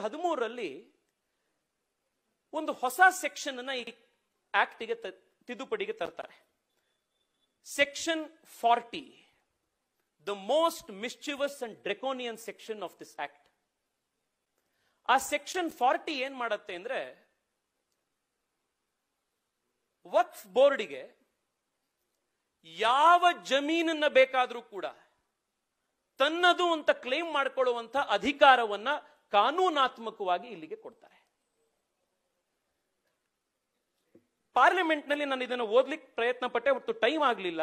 2013ರಲ್ಲಿ ಒಂದು ಹೊಸ ಸೆಕ್ಷನ್ ಅನ್ನ ಈ ಆಕ್ಟ್ಗೆ ತಿದ್ದುಪಡಿಗೆ ತರ್ತಾರೆ. Section 40, the most ಮಿಸ್ಚಿವಸ್ and ಡ್ರೆಕೋನಿಯನ್ section of this act. ಆ ಸೆಕ್ಷನ್ 40 ಏನ್ ಮಾಡತ್ತೆ ಅಂದ್ರೆ, ವಕ್ಫ್ ಬೋರ್ಡ್ಗೆ ಯಾವ ಜಮೀನನ್ನ ಬೇಕಾದ್ರೂ ಕೂಡ ತನ್ನದು ಅಂತ ಕ್ಲೇಮ್ ಮಾಡಿಕೊಳ್ಳುವಂತ ಅಧಿಕಾರವನ್ನ ಕಾನೂನಾತ್ಮಕವಾಗಿ ಇಲ್ಲಿಗೆ ಕೊಡ್ತಾರೆ. ಪಾರ್ಲಿಮೆಂಟ್ ನಲ್ಲಿ ನಾನು ಇದನ್ನು ಓದ್ಲಿಕ್ಕೆ ಪ್ರಯತ್ನ ಪಟ್ಟೆ, ಹೊರತು ಟೈಮ್ ಆಗಲಿಲ್ಲ.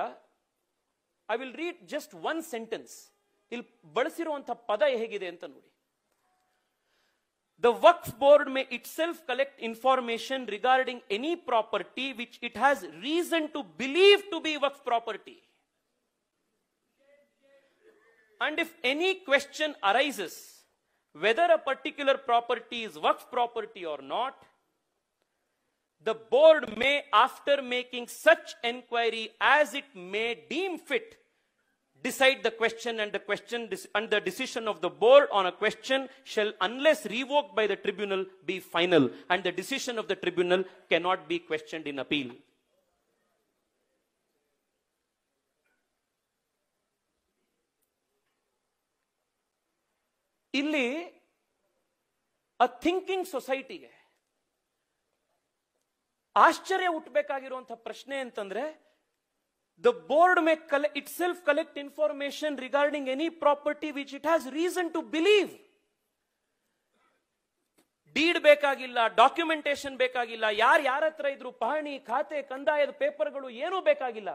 I will read just one sentence. ಇಲ್ಲಿ ಬಳಸಿರುವಂತಹ ಪದ ಹೇಗಿದೆ ಅಂತ ನೋಡಿ. The Waqf Board may itself collect information regarding any property which it has reason to believe to be Waqf property. And if any question arises whether a particular property is Waqf property or not, the board may, after making such enquiry as it may deem fit, decide the question, and the decision of the board on a question shall, unless revoked by the tribunal, be final, and the decision of the tribunal cannot be questioned in appeal. ಇಲ್ಲಿ a thinking society ಗೆ ಆಶ್ಚರ್ಯ ಹುಟ್ಟಬೇಕಾಗಿರುವಂತಹ ಪ್ರಶ್ನೆ ಅಂತಂದ್ರೆ, the board may itself collect information regarding any property which it has reason to believe. Deed ಬೇಕಾಗಿಲ್ಲ, documentation ಬೇಕಾಗಿಲ್ಲ, ಯಾರ ಹತ್ರ ಇದ್ರು ಪಹಣಿ, ಖಾತೆ, ಕಂದಾಯದ ಪೇಪರ್ಗಳು ಏನೂ ಬೇಕಾಗಿಲ್ಲ.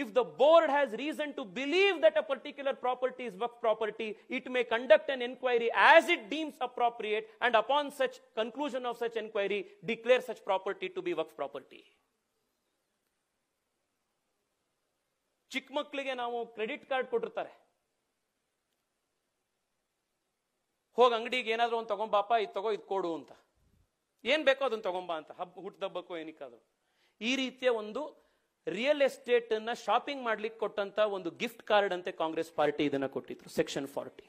If the board has reason to believe that a particular property is Waqf property, it may conduct an inquiry as it deems appropriate, and upon such conclusion of such inquiry, declare such property to be Waqf property. ಚಿಕ್ಕ ಮಕ್ಕಳಿಗೆ ನಾವು credit card ಕೊಟ್ಟಿರ್ತಾರೆ, ಹೋಗಿ ಅಂಗಡಿಗೆ ಏನಾದ್ರೂ ಒಂದು ತಗೊಂಬಾಪ, ಇದು ತಗೋ, ಇದು ಕೊಡು ಅಂತ, ಏನ್ ಬೇಕೋ ಅದನ್ನ ತಗೊಂಬಾ ಅಂತ, ಹುಟ್ಟದಬ್ಬಕ್ಕೋ ಏನಕ್ಕಾದ್ರು. ಈ ರೀತಿಯ ಒಂದು ರಿಯಲ್ ಎಸ್ಟೇಟ್ ಅನ್ನ ಶಾಪಿಂಗ್ ಮಾಡ್ಲಿಕ್ಕೆ ಕೊಟ್ಟಂತ ಒಂದು ಗಿಫ್ಟ್ ಕಾರ್ಡ್ ಅಂತೆ ಕಾಂಗ್ರೆಸ್ ಪಾರ್ಟಿ ಇದನ್ನ ಕೊಟ್ಟಿದ್ರು, ಸೆಕ್ಷನ್ 40.